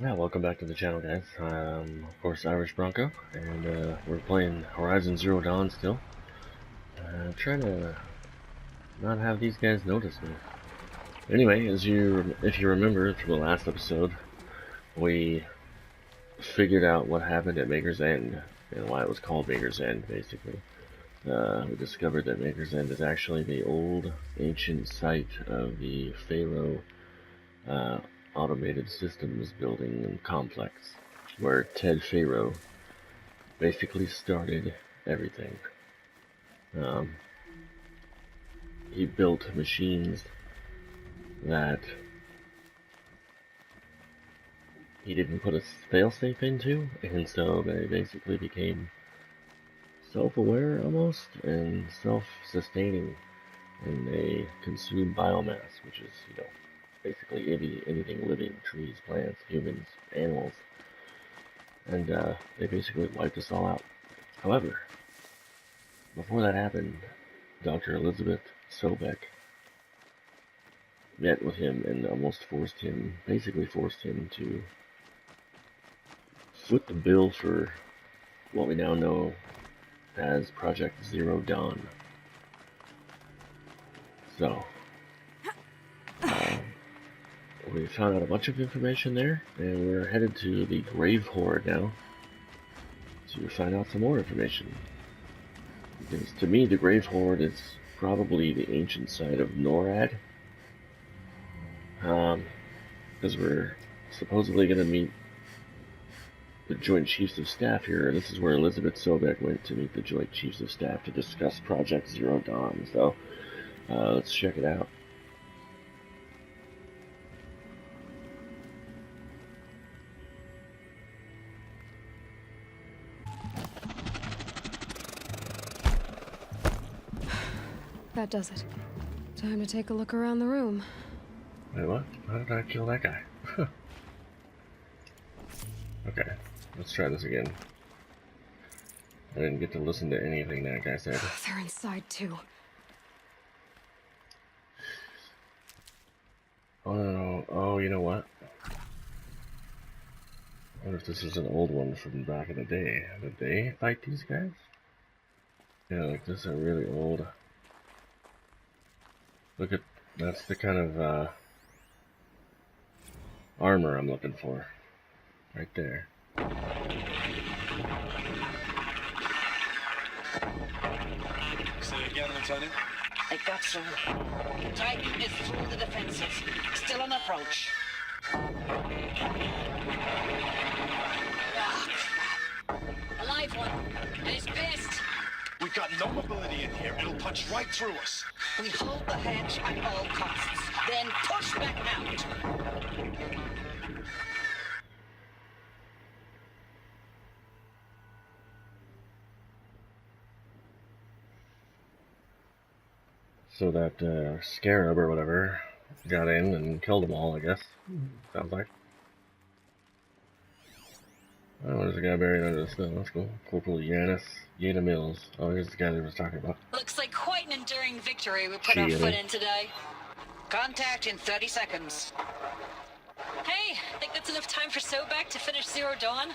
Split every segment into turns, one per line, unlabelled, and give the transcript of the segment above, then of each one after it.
Yeah, welcome back to the channel, guys. Of course, Irish Bronco, and we're playing Horizon Zero Dawn still. Trying to not have these guys notice me. Anyway, if you remember from the last episode, we figured out what happened at Maker's End and why it was called Maker's End. Basically, we discovered that Maker's End is actually the old, ancient site of the Pharaoh uh, automated systems building and complex, where Ted Pharaoh basically started everything. Um, he built machines that he didn't put a failsafe into, and so they basically became self-aware almost and self-sustaining, and they consume biomass, which is, basically anything living, trees, plants, humans, animals, and they basically wiped us all out. However, before that happened, Dr. Elizabet Sobeck met with him and almost basically forced him to foot the bill for what we now know as Project Zero Dawn. So, uh, we found out a bunch of information there, and we're headed to the Grave Hoard now to find out some more information. Because to me, the Grave Hoard is probably the ancient site of NORAD. Because we're supposedly going to meet the Joint Chiefs of Staff here. This is where Elizabet Sobeck went to meet the Joint Chiefs of Staff to discuss Project Zero Dawn. So, let's check it out.
That does it. Time to take a look around the room.
Wait, what? How did I kill that guy? Okay, let's try this again. I didn't get to listen to anything that guy said.
They're inside too.
Oh no, oh, you know what? I wonder if this is an old one from back in the day. Did they fight these guys? Yeah, like this is a really old... Look at... That's the kind of, armor I'm looking for. Right there.
Say again, Lieutenant.
I got some. Titan is through the defenses. Still on approach. Ah, crap. A live one. And he's pissed.
We've got no mobility in here. It'll punch right through us.
We hold the hedge at all costs. Then push back out.
So that, scarab or whatever got in and killed them all, I guess. Sounds like. Oh, there's a guy buried under the snow. That's cool. Corporal Yeda Mills. Oh, here's the guy that I was talking about.
Looks like quite an enduring victory we put our foot in today. Contact in 30 seconds.
Hey, think that's enough time for Sobeck to finish Zero Dawn?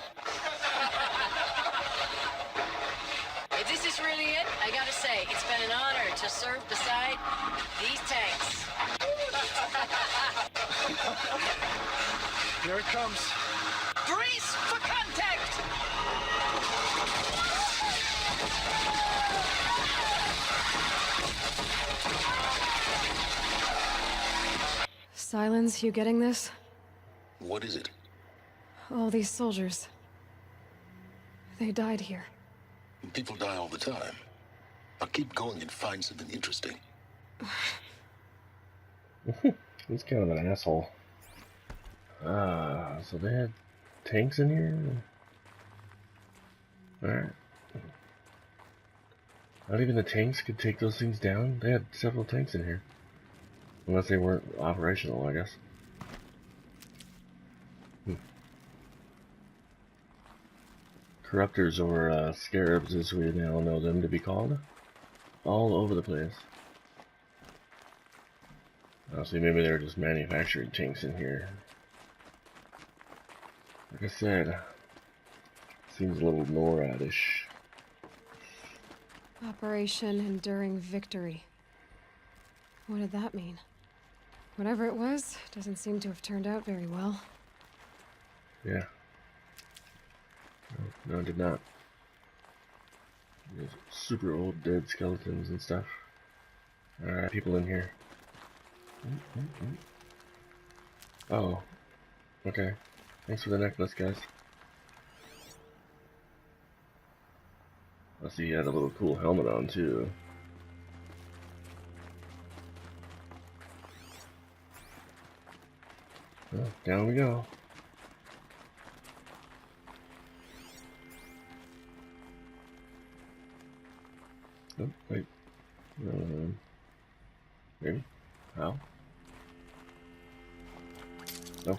If this is really it, I gotta say, it's been an honor to serve beside these tanks.
Here it comes.
Brace for contact!
Silence, you getting this?
What is it?
All these soldiers. They died here.
People die all the time. I'll keep going and find something interesting.
He's kind of an asshole. So they had tanks in here? Alright. Not even the tanks could take those things down? They had several tanks in here. Unless they weren't operational, I guess. Corruptors, or scarabs as we now know them to be called. All over the place. Oh, see, maybe they're just manufacturing tanks in here. Like I said, seems a little NORAD-ish.
Operation Enduring Victory. What did that mean? Whatever it was, doesn't seem to have turned out very well.
Yeah. No, it did not. There's super old dead skeletons and stuff. Alright, people in here. Oh. Okay. Thanks for the necklace, guys. I see you had a little cool helmet on, too. Well, down we go. Oh, wait. Maybe? How? No.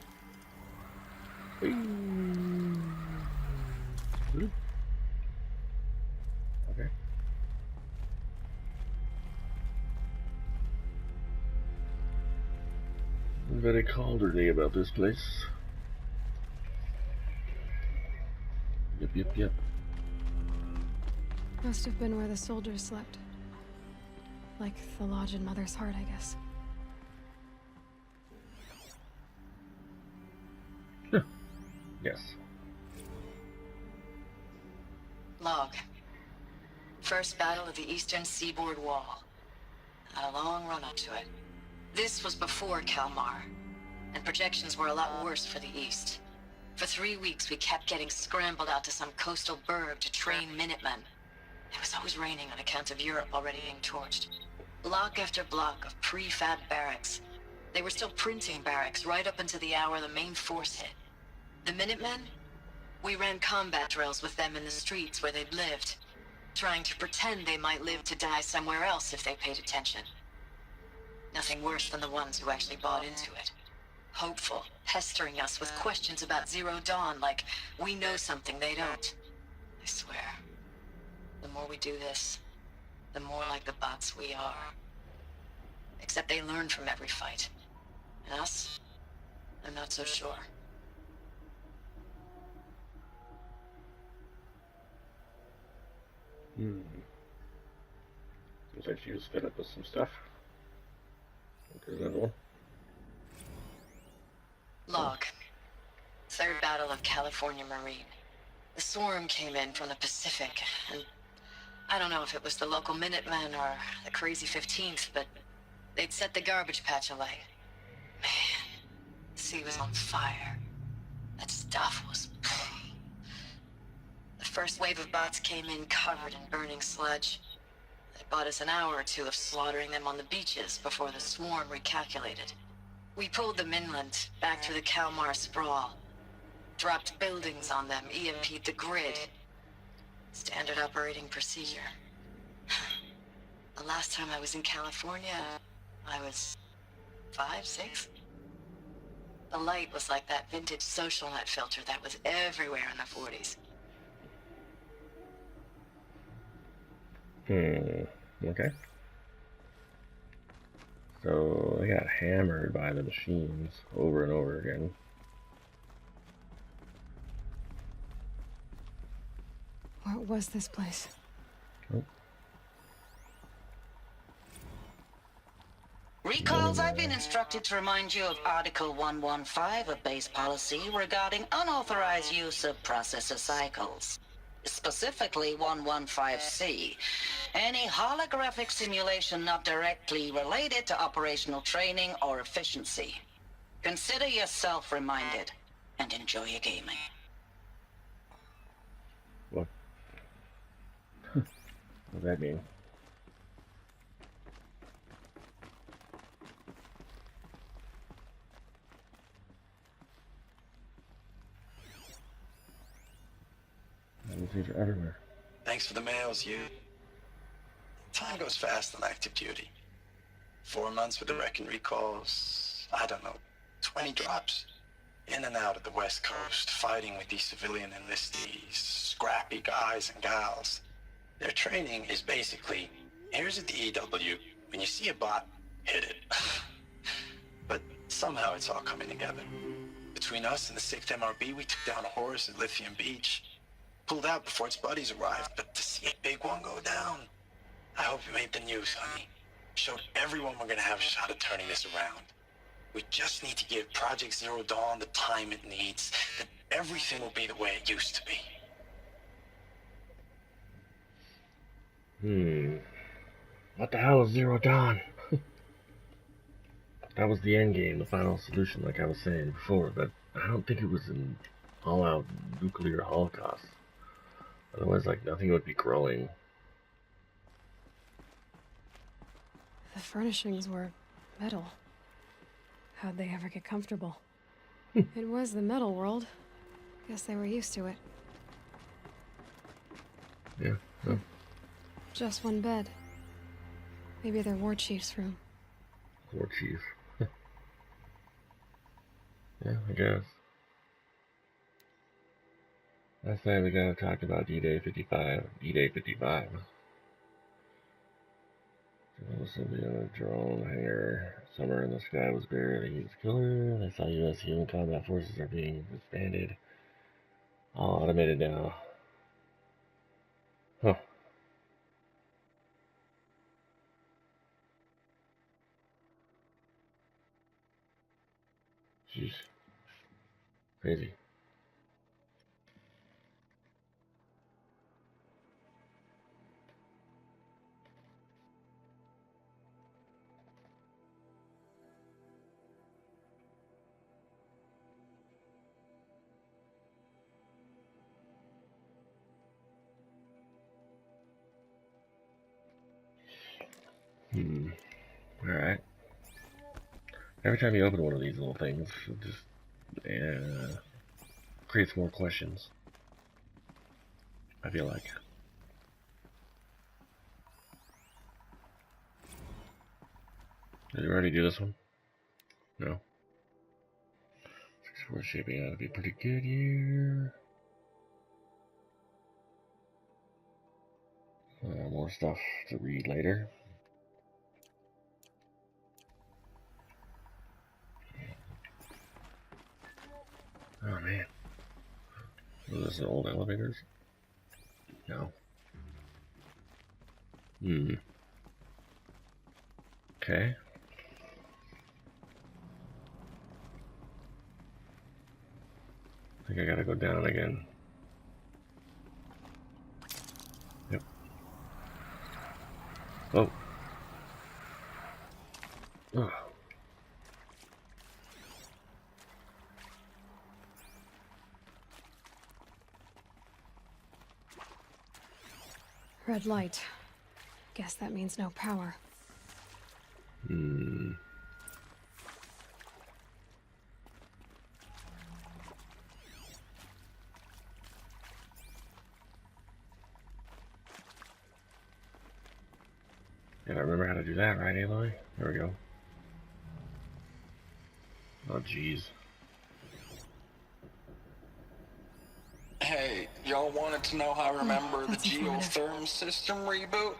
Wait. Okay. Very calderly about this place. Yep.
Must have been where the soldiers slept. Like the lodge in Mother's Heart, I guess.
Yes.
Log. First battle of the eastern seaboard wall. Had a long run up to it. This was before Kalmar, and projections were a lot worse for the east. For 3 weeks, we kept getting scrambled out to some coastal burg to train Minutemen. It was always raining on account of Europe already being torched. Block after block of prefab barracks. They were still printing barracks right up until the hour the main force hit. The Minutemen? We ran combat drills with them in the streets where they'd lived, trying to pretend they might live to die somewhere else if they paid attention. Nothing worse than the ones who actually bought into it. Hopeful, pestering us with questions about Zero Dawn like we know something they don't. I swear, the more we do this, the more like the bots we are. Except they learn from every fight. And us? I'm not so sure.
Seems like she was fed up with some stuff. There's another one.
Log. Third Battle of California Marine. The swarm came in from the Pacific, and I don't know if it was the local Minutemen or the crazy 15th, but they'd set the garbage patch alight. Man, the sea was on fire. That stuff was... The first wave of bots came in covered in burning sludge. They bought us an hour or two of slaughtering them on the beaches before the swarm recalculated. We pulled them inland, back through the Kalmar sprawl. Dropped buildings on them, EMP'd the grid. Standard operating procedure. The last time I was in California, I was 5, 6? The light was like that vintage social net filter that was everywhere in the 40s.
Okay. So they got hammered by the machines over and over again.
What was this place?
Oh.
Recalls, I've been instructed to remind you of Article 115 of base policy regarding unauthorized use of processor cycles. Specifically 115C. Any holographic simulation not directly related to operational training or efficiency. Consider yourself reminded and enjoy your gaming.
What? What does that mean? These are everywhere.
Thanks for the mails, you. Time goes fast on active duty. 4 months with the wreck and recalls, I don't know, 20 drops. In and out of the West Coast, fighting with these civilian enlistees, scrappy guys and gals. Their training is basically, here's a DEW, when you see a bot, hit it. But somehow it's all coming together. Between us and the 6th MRB, we took down a horse at Lithium Beach. Pulled out before its buddies arrived, but to see a big one go down, I hope you made the news, honey. Showed everyone we're gonna have a shot at turning this around. We just need to give Project Zero Dawn the time it needs, then everything will be the way it used to be.
What the hell is Zero Dawn? That was the end game, the final solution, like I was saying before, but I don't think it was an all-out nuclear holocaust. Otherwise, like, nothing would be growing.
The furnishings were metal. How'd they ever get comfortable? It was the metal world. Guess they were used to it.
Yeah, no.
Just one bed. Maybe their war chief's room.
War chief. Yeah, I guess. Last time we gotta talk about D-Day 55. D-Day 55. Also, the drone hangar. Summer in the sky was bare. The heat was killer. I saw U.S. human combat forces are being disbanded. All automated now. Huh. Jeez. Crazy. Alright. Every time you open one of these little things, it just creates more questions. I feel like. Did you already do this one? No. 64 shaping out to be pretty good here. More stuff to read later. Oh man. Are those old elevators? No. Okay. I think I gotta go down again. Yep. Oh. Oh.
Red light. Guess that means no power.
Yeah, I remember how to do that, right, Aloy? There we go. Oh, jeez.
Hey, y'all wanted to know how I remember the geotherm system reboot?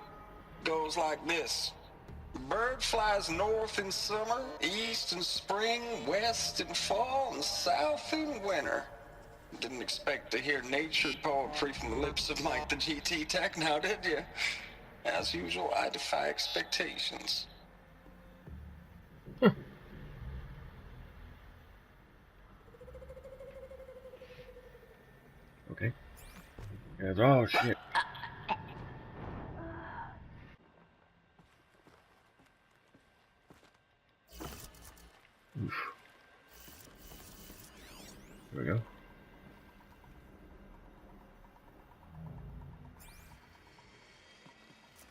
Goes like this. Bird flies north in summer, east in spring, west in fall, and south in winter. Didn't expect to hear nature poetry from the lips of Mike the GT Tech now, did you? As usual, I defy expectations.
Okay. Guys, oh shit. Oof. There we go.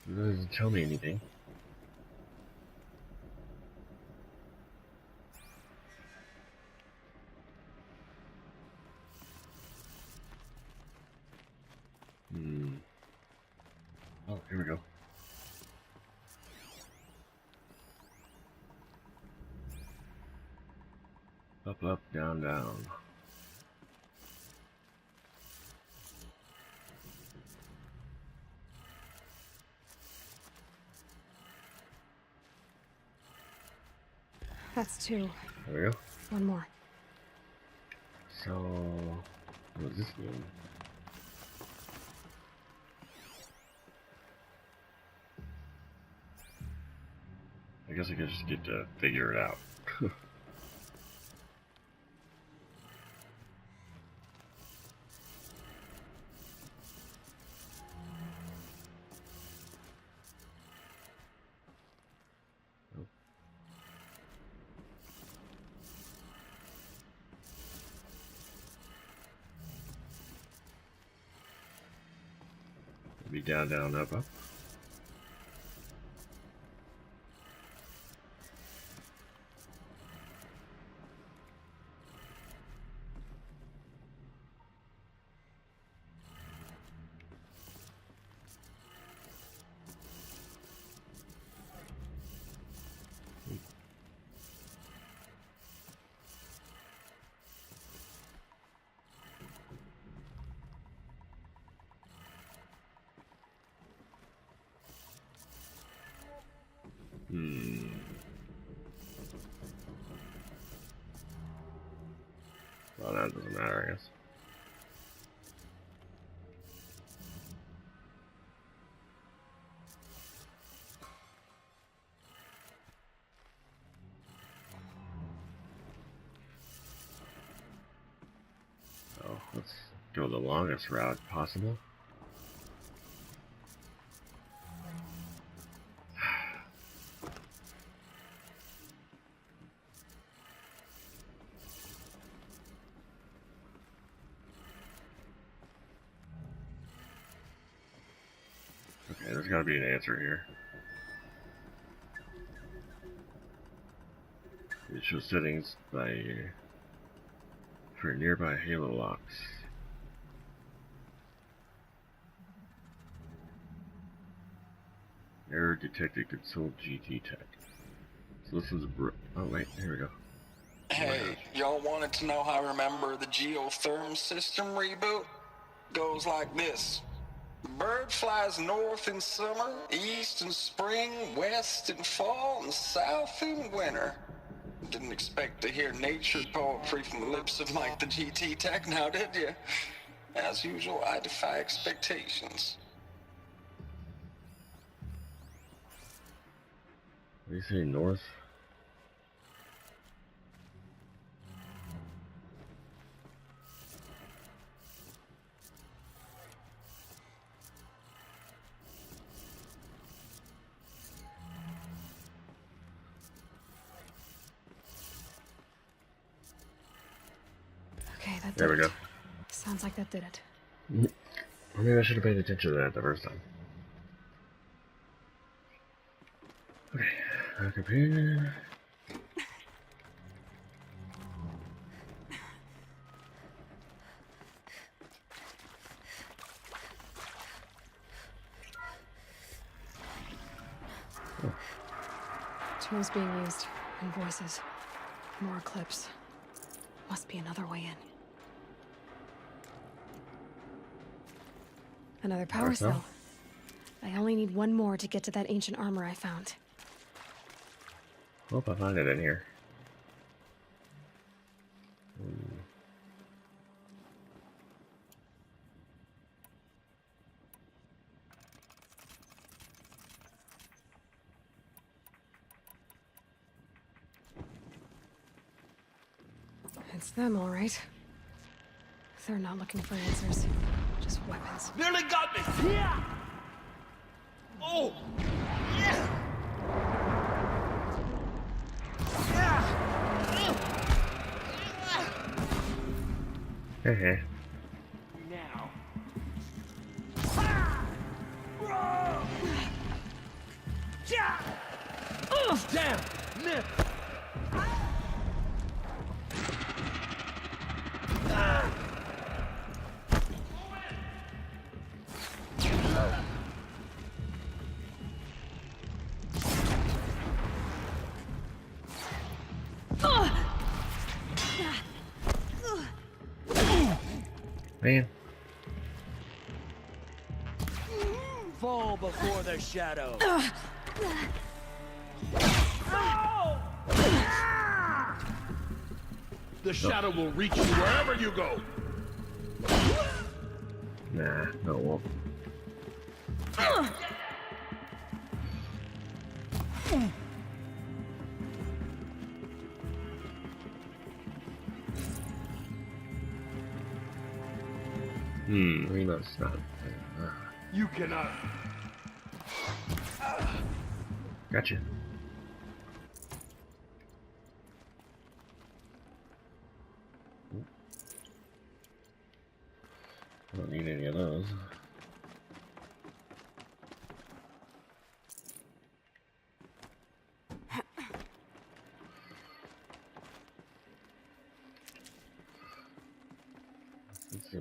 It doesn't tell me anything. Oh, here we go. Up, up, down, down.
That's two.
There we go.
One more.
So, what does this mean? I guess I could just get to figure it out. Be down, down, up, up. Well, that doesn't matter, I guess. So, let's go the longest route possible. Okay, there's gotta be an answer here. It shows settings for nearby halo locks. Error detected, console GT tech. So this is oh wait, here we go.
Hey, y'all wanted to know how I remember the geotherm system reboot? Goes like this. Bird flies north in summer, east in spring, west in fall, and south in winter. Didn't expect to hear nature poetry from the lips of Mike the GT Tech now, did you? As usual, I defy expectations.
What do you say, north?
Okay, that did
There we
it.
go.
Sounds like that did it.
Or maybe I should have paid attention to that the first time. Okay, back up here.
Tools being used, and voices. More clips. Must be another way in. Another power cell. I only need one more to get to that ancient armor I found.
Hope I find it in here.
It's them, all right. They're not looking for answers, just weapons.
Nearly got me! Yeah! Oh! Yeah!
Hey.
Now. Damn! Nip!
Man.
Fall before the shadow. The shadow will reach you wherever you go.
Nah, no, it won't. We must not.
You cannot.
Gotcha. I don't need any of those.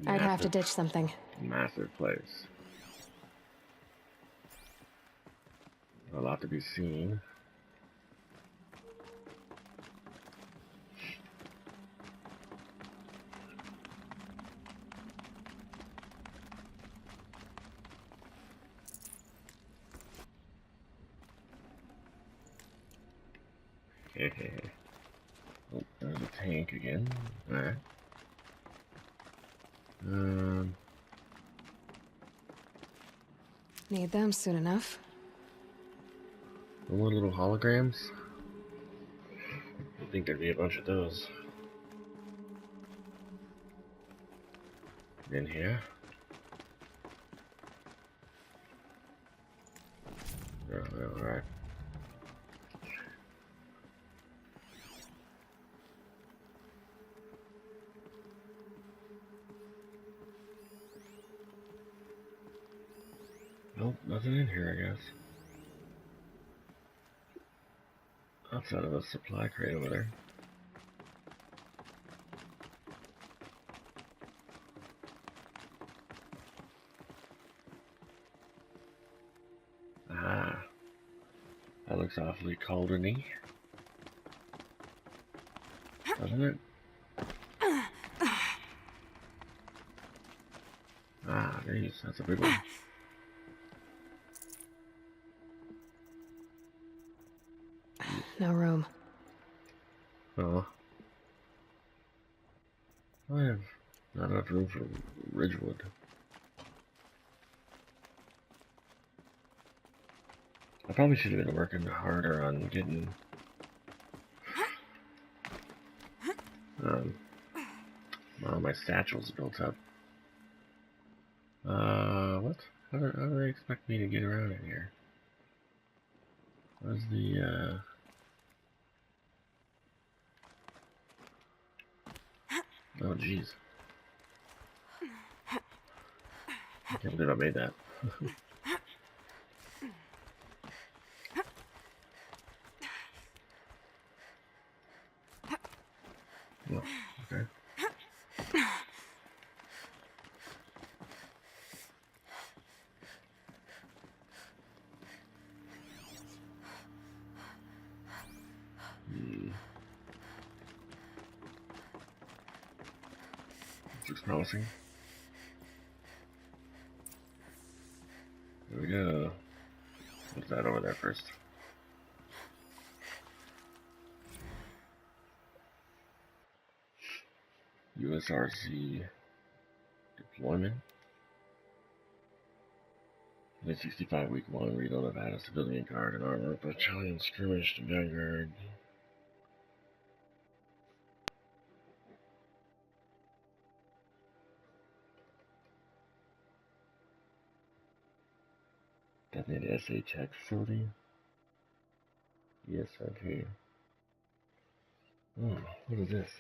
I'd have to ditch something.
Massive place. A lot to be seen. Oh, there's a tank again. Alright.
Need them soon enough.
More little holograms? I think there'd be a bunch of those. In here. Oh, alright. Nope, nothing in here, I guess. Outside of the supply crate over there. Ah, that looks awfully cauldron-y, doesn't it? Ah, geez, that's a big one.
No room.
Oh. I have not enough room for Ridgewood. I probably should have been working harder on getting all my satchels built up. What? How do they expect me to get around in here? Where's the, oh, jeez. I can't believe I made that. Oh, okay. This looks promising. There we go. What's that over there first? USRC deployment. The 65-week one reload of had a civilian guard and armor, battalion skirmish to Vanguard. Detonated SA tech facility. Yes, okay. Oh, what is this?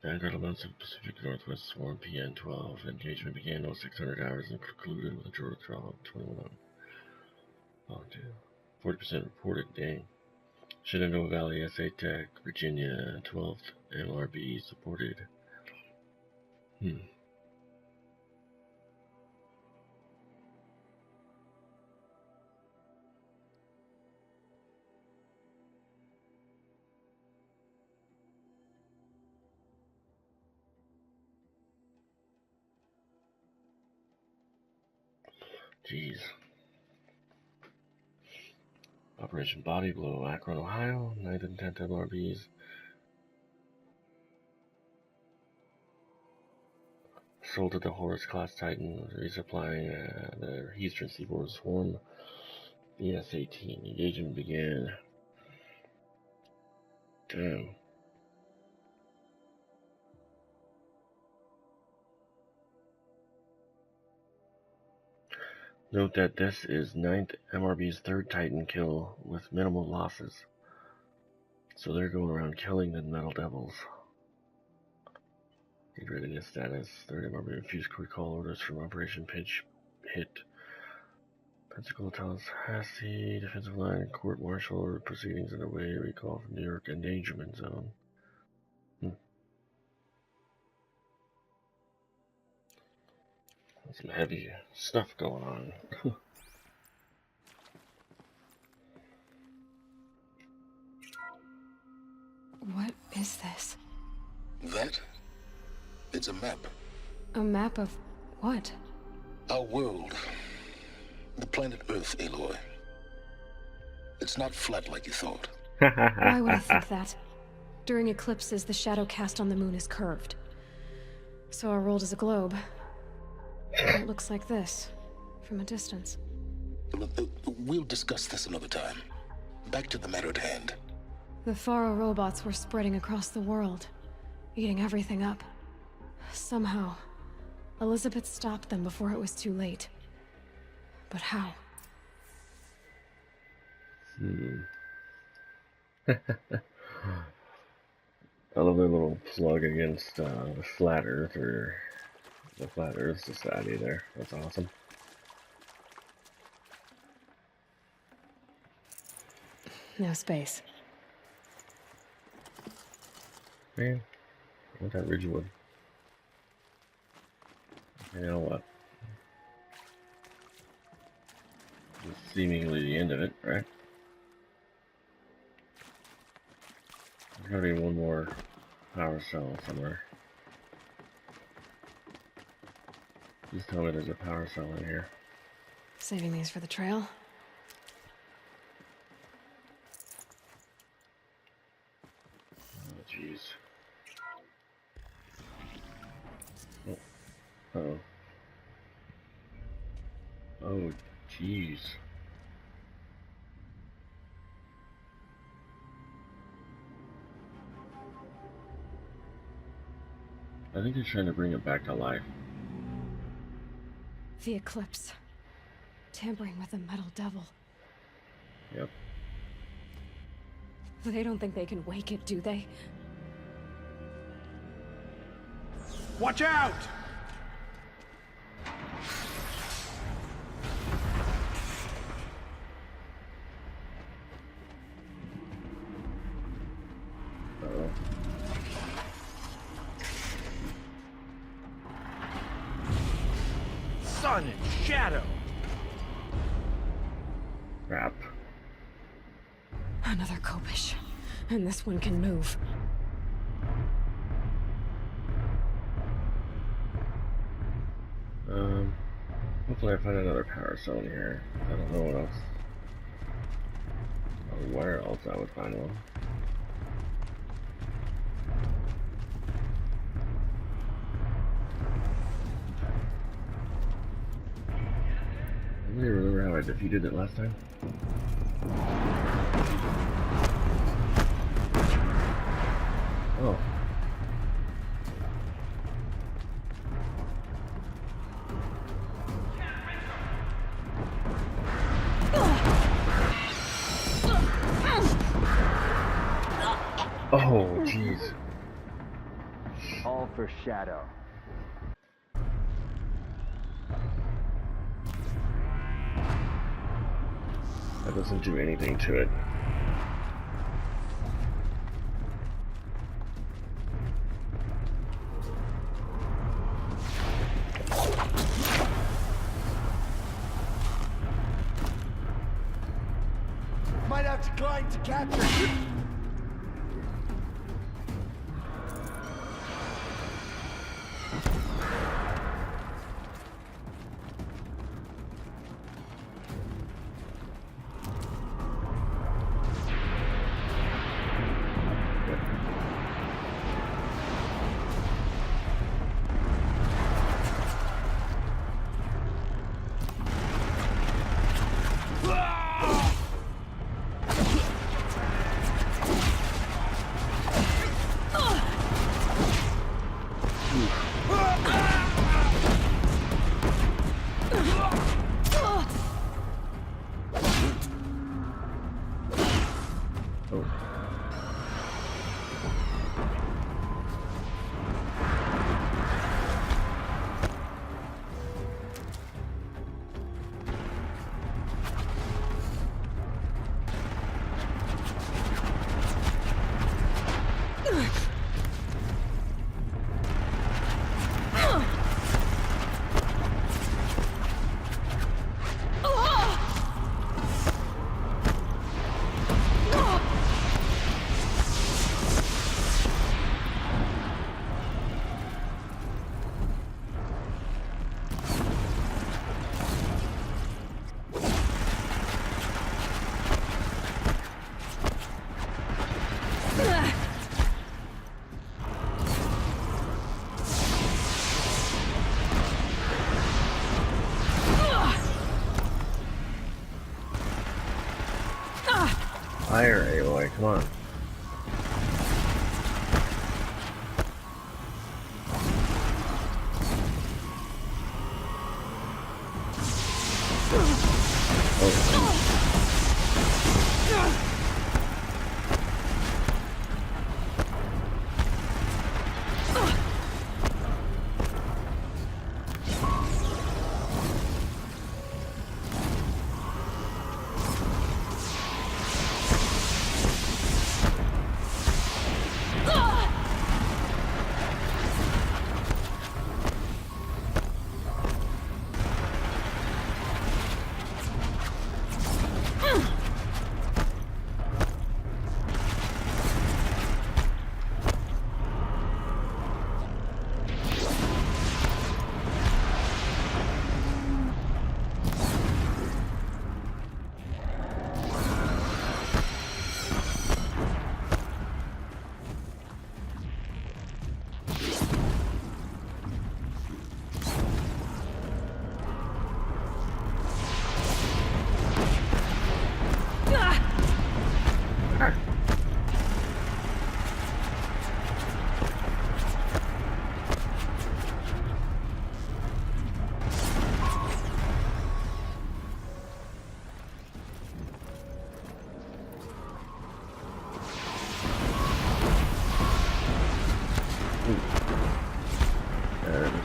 Vanguard events of Pacific Northwest Swarm PN-12. Engagement began 0600 hours and concluded with a total draw of 21. Oh, dude. 40% reported. Dang. Shenandoah Valley, SA Tech, Virginia, 12th MRB supported. Jeez. Operation Body Blow, Akron, Ohio, 9th and 10th MRBs. Sold to the Horus-class Titan, resupplying the Eastern Seaboard Swarm. BS-18. Engagement began. Damn. Note that this is 9th MRB's third Titan kill with minimal losses. So they're going around killing the Metal Devils. Need readiness status. 3rd MRB refused recall orders from Operation Pitch Hit. Pensacola Tallahassee defensive line court martial proceedings underway. Recall from New York endangerment zone. Some heavy stuff going on.
What is this?
That? It's a map.
A map of what?
Our world. The planet Earth, Aloy. It's not flat like you thought.
Why would I think that? During eclipses, the shadow cast on the moon is curved. So our world is a globe. It looks like this, from a distance.
We'll discuss this another time. Back to the matter at hand.
The Faro robots were spreading across the world, eating everything up. Somehow, Elizabet stopped them before it was too late. But how?
I love their little plug against the Flat Earth, or the Flat Earth Society there. That's awesome.
No space.
Man, I want that Ridgewood. You know what? This is seemingly the end of it, right? There's gotta be one more power cell somewhere. Please tell me there's a power cell in here.
Saving these for the trail?
Oh, jeez. Oh. Uh-oh. Oh, jeez. I think they're trying to bring it back to life.
The eclipse. Tampering with the Metal Devil.
Yep.
They don't think they can wake it, do they?
Watch out!
Uh-oh.
Sun and shadow.
Crap.
Another Kopish. And this one can move.
Hopefully I find another power cell in here. I don't know what else. Or where else I would find one. Anybody remember how I defeated it last time? Oh. Oh, jeez.
All for Shadow.
That doesn't do anything to it.
Might have to climb to capture.
come on.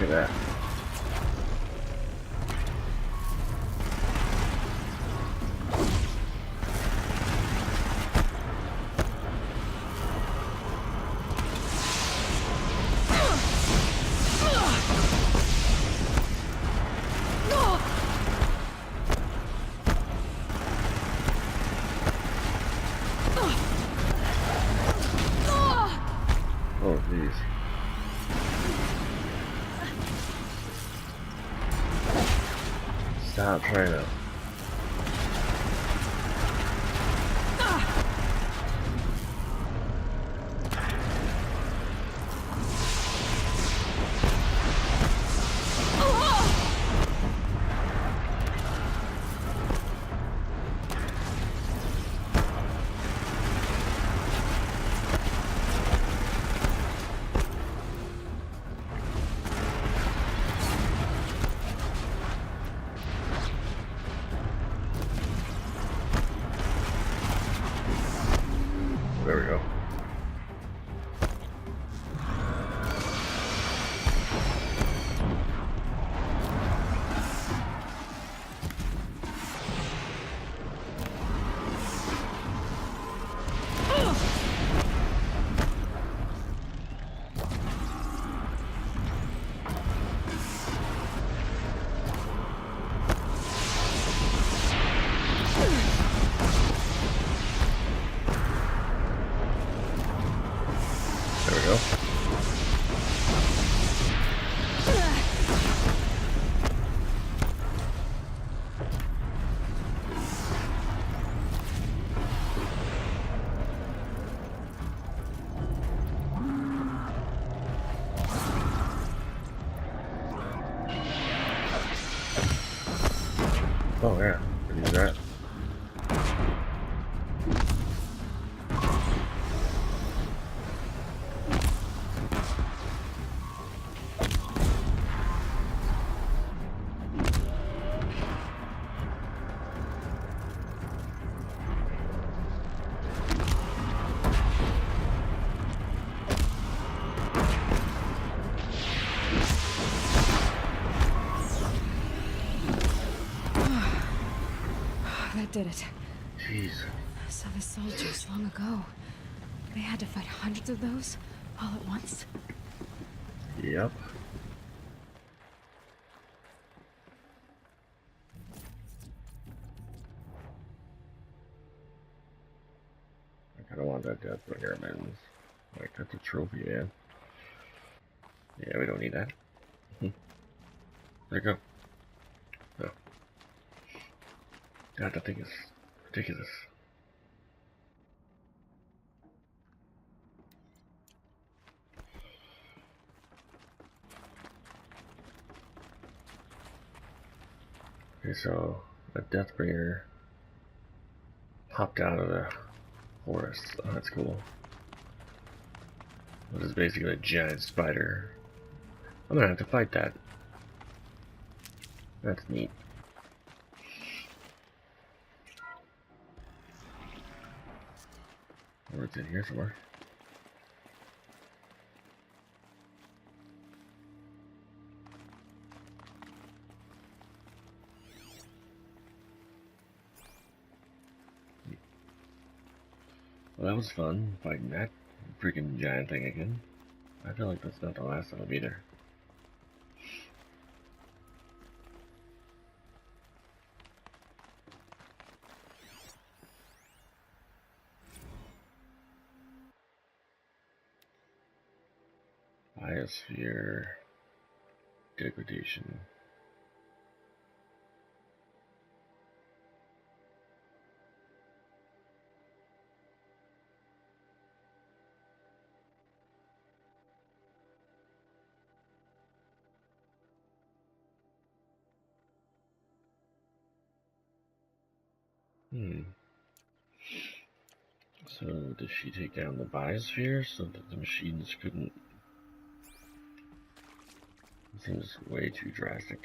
Look at that. Oh, jeez. Stop trying to. There we go. There we go. Oh yeah, we do that.
That did it.
Jeez.
So the soldiers long ago, they had to fight hundreds of those all at once.
Yep. I kinda want that Deathbringer, man. Like, that's a trophy, man. Yeah, we don't need that. There you go. No. God, that thing is ridiculous. Okay, so a Deathbringer popped out of the forest. Oh, that's cool. This is basically a giant spider. I'm gonna have to fight that. That's neat. Or it's in here somewhere. Well, that was fun, fighting that freaking giant thing again. I feel like that's not the last of them either. Biosphere degradation. So did she take down the biosphere so that the machines couldn't? It seems way too drastic.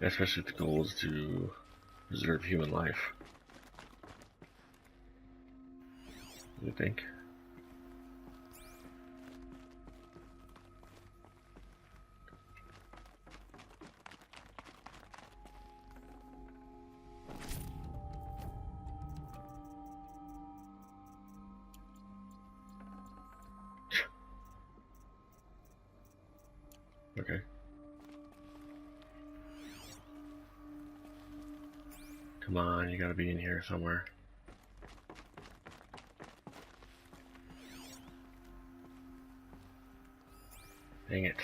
Especially if the goal is to preserve human life. You think? Okay. Come on, you gotta be in here somewhere. Dang it.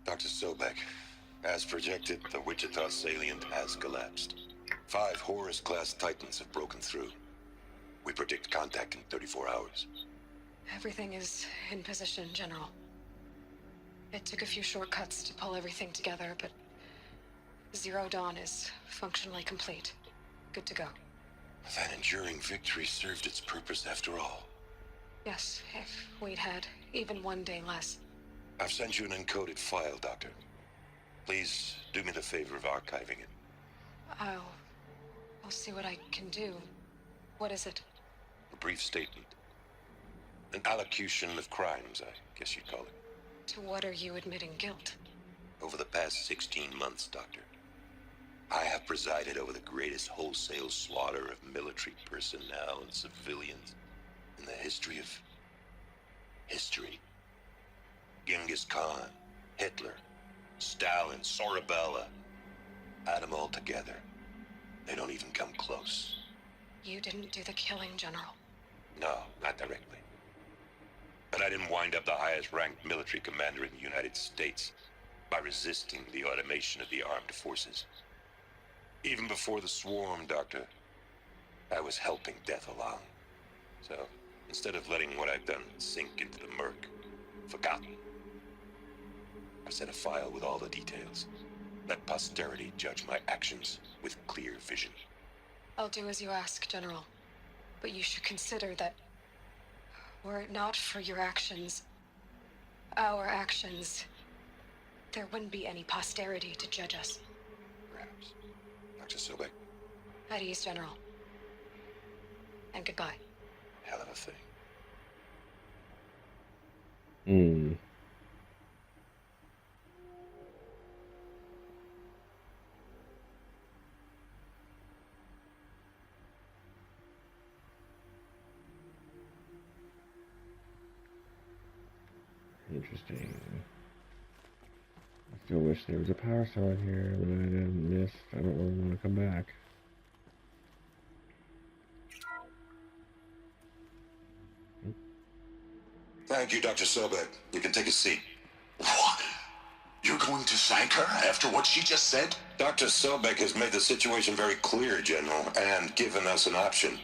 Dr. Sobeck, as projected, the Wichita salient has collapsed. 5 Horus-class Titans have broken through. We predict contact in 34 hours.
Everything is in position, General. It took a few shortcuts to pull everything together, but Zero Dawn is functionally complete. Good to go.
That enduring victory served its purpose after all.
Yes, if we'd had even one day less.
I've sent you an encoded file, Doctor. Please do me the favor of archiving it.
I'll see what I can do. What is it?
A brief statement. An allocution of crimes, I guess you'd call it.
To what are you admitting guilt?
Over the past 16 months, Doctor, I have presided over the greatest wholesale slaughter of military personnel and civilians in the history of history. Genghis Khan, Hitler, Stalin, Sorabella, add them all together. They don't even come close.
You didn't do the killing, General.
No, not directly. But I didn't wind up the highest-ranked military commander in the United States by resisting the automation of the armed forces. Even before the swarm, Doctor, I was helping death along. So, instead of letting what I've done sink into the murk, forgotten, I sent a file with all the details. Let posterity judge my actions with clear vision.
I'll do as you ask, General. But you should consider that were it not for your actions, our actions, there wouldn't be any posterity to judge us.
Perhaps. Dr. Sobeck.
At ease, General. And goodbye.
Hell of a thing.
Interesting. I still wish there was a power saw in here that I didn't miss. I don't really want to come back.
Thank you, Dr. Sobeck. You can take a seat.
What? You're going to thank her after what she just said?
Dr. Sobeck has made the situation very clear, General, and given us an option.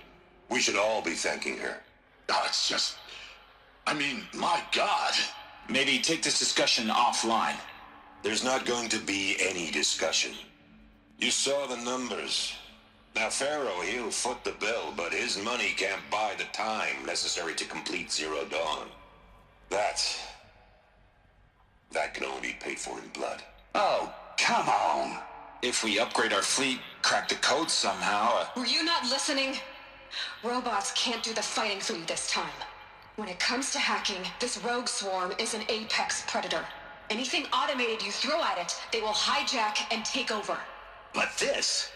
We should all be thanking her.
Oh, it's just... I mean, my God.
Maybe take this discussion offline.
There's not going to be any discussion. You saw the numbers. Now, Pharaoh, he'll foot the bill, but his money can't buy the time necessary to complete Zero Dawn. That can only be paid for in blood.
Oh, come on. If we upgrade our fleet, crack the code somehow...
Were you not listening? Robots can't do the fighting for you this time. When it comes to hacking, this rogue swarm is an apex predator. Anything automated you throw at it, they will hijack and take over.
But this...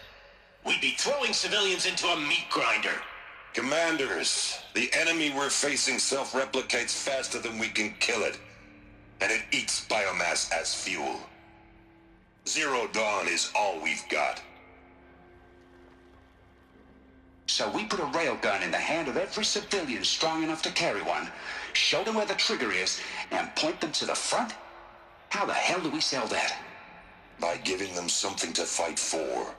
we'd be throwing civilians into a meat grinder.
Commanders, the enemy we're facing self-replicates faster than we can kill it. And it eats biomass as fuel. Zero Dawn is all we've got.
So we put a railgun in the hand of every civilian strong enough to carry one, show them where the trigger is, and point them to the front? How the hell do we sell that?
By giving them something to fight for.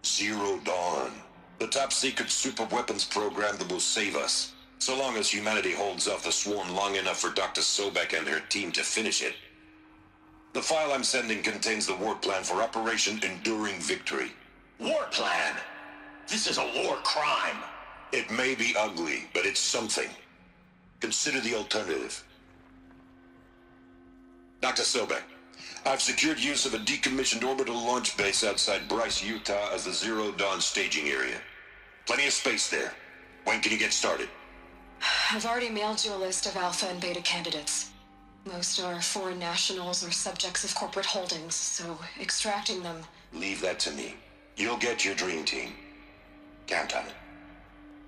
Zero Dawn. The top-secret super-weapons program that will save us. So long as humanity holds off the swarm long enough for Dr. Sobeck and her team to finish it. The file I'm sending contains the war plan for Operation Enduring Victory.
War plan? This is a war crime.
It may be ugly, but it's something. Consider the alternative. Dr. Sobeck, I've secured use of a decommissioned orbital launch base outside Bryce, Utah as the Zero Dawn staging area. Plenty of space there. When can you get started?
I've already mailed you a list of alpha and beta candidates. Most are foreign nationals or subjects of corporate holdings, so extracting them...
Leave that to me. You'll get your dream team. Count on it.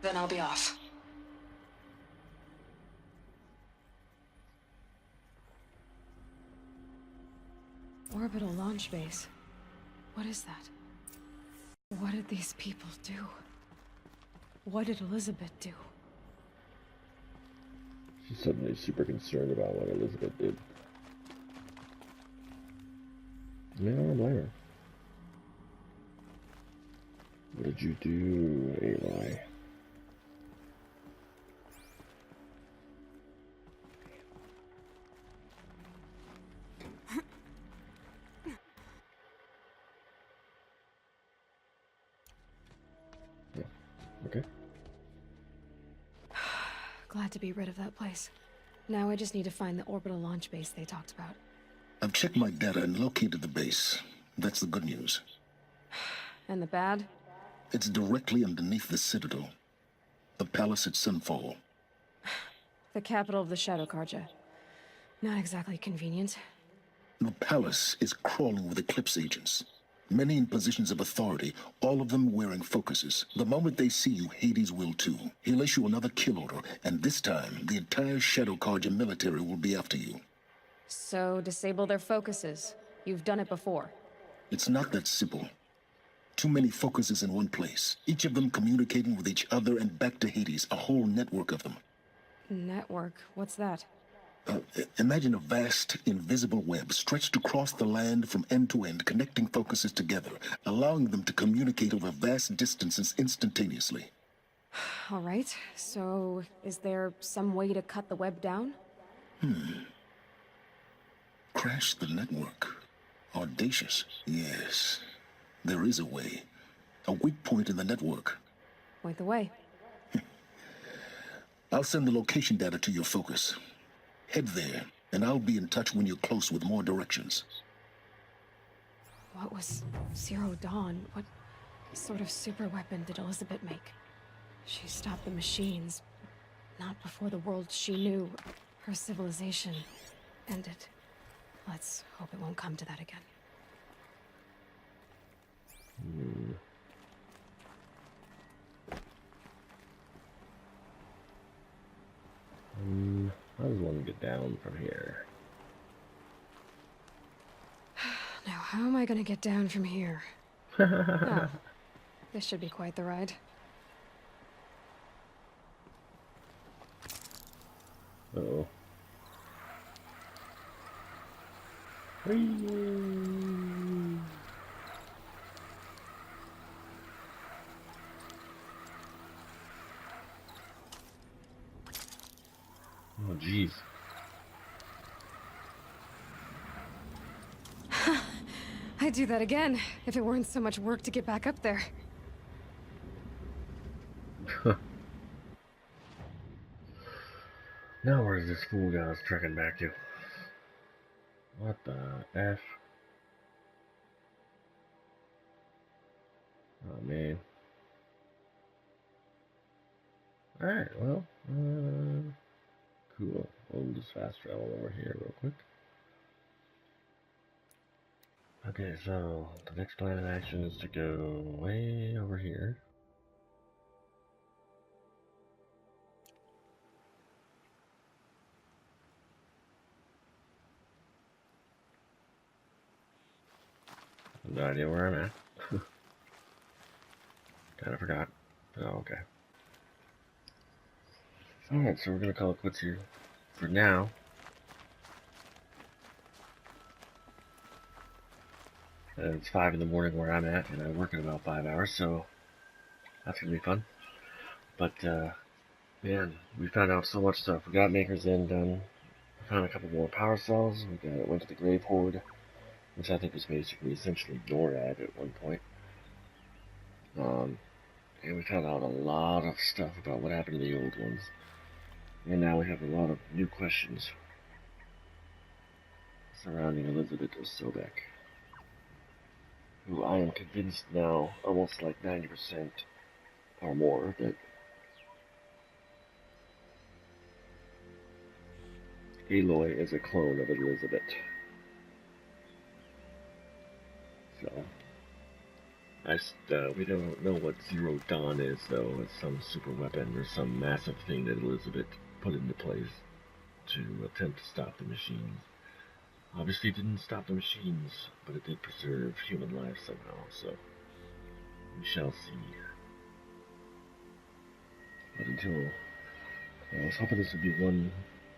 Then I'll be off. Orbital launch base. What is that? What did these people do? What did Elizabet do?
She's suddenly super concerned about what Elizabet did. Yeah, I don't blame her. What did you do, Aloy? Yeah, okay.
Glad to be rid of that place. Now I just need to find the orbital launch base they talked about.
I've checked my data and located the base. That's the good news.
And the bad?
It's directly underneath the Citadel. The palace at Sunfall.
The capital of the Shadow Carja. Not exactly convenient.
The palace is crawling with Eclipse agents. Many in positions of authority, all of them wearing focuses. The moment they see you, Hades will too. He'll issue another kill order, and this time, the entire Shadow Carja military will be after you.
So, disable their focuses. You've done it before.
It's not that simple. Too many focuses in one place, each of them communicating with each other and back to Hades, a whole network of them.
Network? What's that?
Imagine a vast, invisible web stretched across the land from end to end, connecting focuses together, allowing them to communicate over vast distances instantaneously.
All right, so is there some way to cut the web down?
Crash the network. Audacious. Yes, there is a way. A weak point in the network.
Point the way.
I'll send the location data to your focus. Head there, and I'll be in touch when you're close with more directions.
What was Zero Dawn? What sort of super weapon did Elizabet make? She stopped the machines, but not before the world she knew, her civilization, ended. Let's hope it won't come to that again.
How does one get down from here?
Now, how am I gonna get down from here? Oh, this should be quite the ride.
Uh-oh. Jeez.
I'd do that again, if it weren't so much work to get back up there.
Now where's this fool guy I was trekking back to? What the F? Oh man. Alright, well, cool. We'll just fast travel over here real quick. Okay, so the next plan of action is to go way over here. No idea where I'm at. Kinda forgot. Oh, okay. Alright, so we're gonna call it quits here for now. It's 5 in the morning where I'm at, and I work in about 5 hours, so that's gonna be fun. But, man, we found out so much stuff. We got Maker's End done. We found a couple more power cells. Went to the Grave Hoard, which I think was basically essentially NORAD at one point. And we found out a lot of stuff about what happened to the old ones. And now we have a lot of new questions surrounding Elizabet Sobeck, who I am convinced now, almost like 90% or more, that Aloy is a clone of Elizabet. So, we don't know what Zero Dawn is, though. It's some super weapon or some massive thing that Elizabet put into place to attempt to stop the machines. Obviously it didn't stop the machines, but it did preserve human life somehow, so we shall see. But until, I was hoping this would be one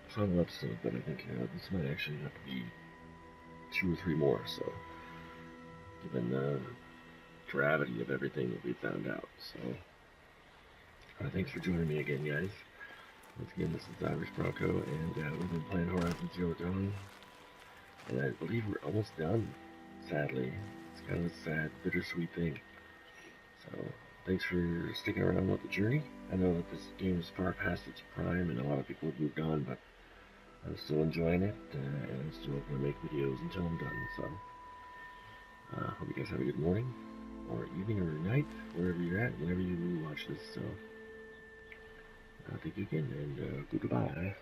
final episode, but I think this might actually have to be 2 or 3 more, so, given the gravity of everything that we found out, so, thanks for joining me again, guys. Once again, this is irishbronco, and we've been playing Horizon Zero Dawn. And I believe we're almost done, sadly. It's kind of a sad, bittersweet thing. So, thanks for sticking around with the journey. I know that this game is far past its prime and a lot of people have moved on, but I'm still enjoying it, and I'm still going to make videos until I'm done. So, hope you guys have a good morning, or evening, or night, wherever you're at, whenever you watch this. So, thank you again, and goodbye.